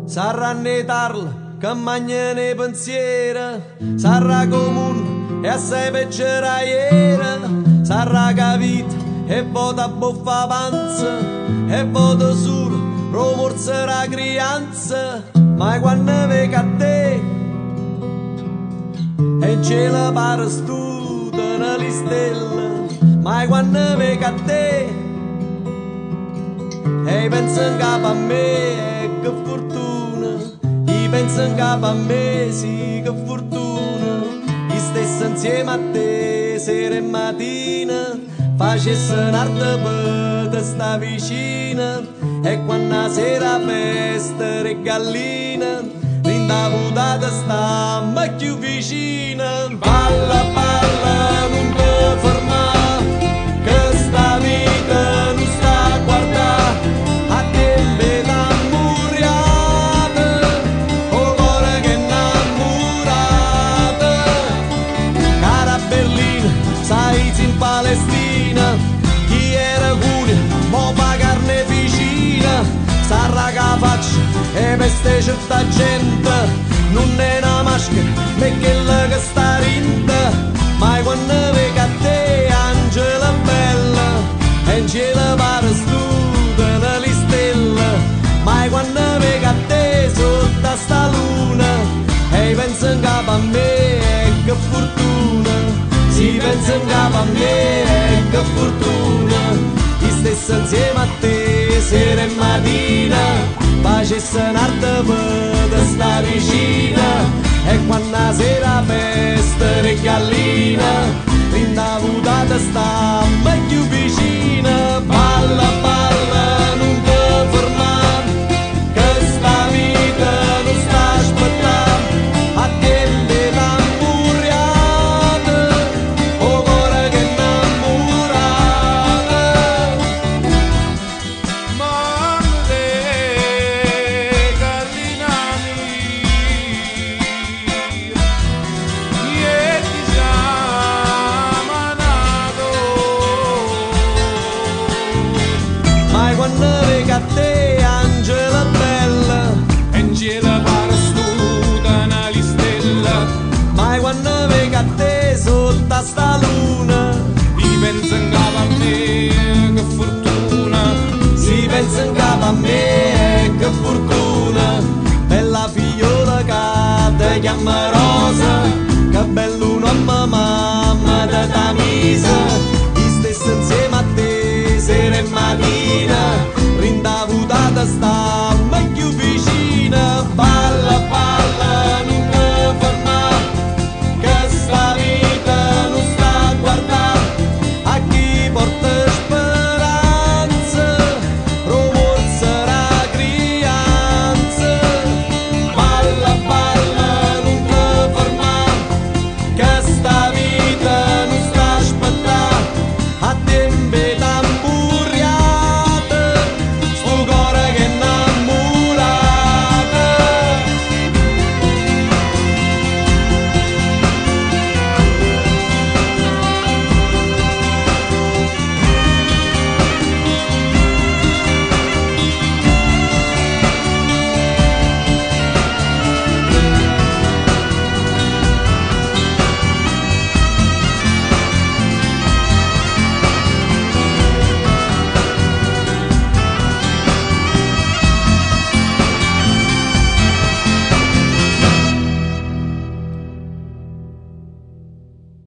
Sarà ne tarla che magna ne pensiera, sarà comune e assai peggiora ieri, sarà capita e vota buffa panza, e vota solo romorzerà crianza, ma quando vega a te e in cielo pare studa le stelle, ma quando vega a te e pensa in capo a me, che fortuna, e pensa in capo a me, sì, che fortuna, io stesso insieme a te, sera e mattina, facesse un'arte per te sta vicina, e quando la sera festa e gallina, rinda votata sta più vicina. Balla, balla, non ti fermare, che sta vita non sta a guardare, a tempo innamorata, o cuore che innamorata. Cara Berlino, sai in Palestina, chi era cura, mo pa carne vicina, sarà che faccia e veste certa gente, non è una maschera, ma è quella che sta rinta, ma quando vega a te, Angela bella, e in cielo pare studa le stelle, ma quando vega a te, sotto sta luna, e pensa in capo a me, che fortuna, si pensa in capo a me, che fortuna, io stesso insieme a te, sera e mattina, facesse un'arte per te sta vicina, e quando la sera festa e gallina, rinda votata sta più vicina. Balla, balla, non ti fermare, che sta vita non sta aspettando, a tempo innamorata, o cuore che innamorata. Mande gallinani, e ti chiamano. Ma quando vega a te, Angela bella, E in cielo pare studa le stelle, ma quando vega a te, sotto sta luna, io penso in capo a me, che fortuna, si pensa in capo a me, che fortuna, bella figliola che ti chiama Rosa, che bello nome mamma da tamisa, io stesso insieme a te, sera e mattina, rinda votata sta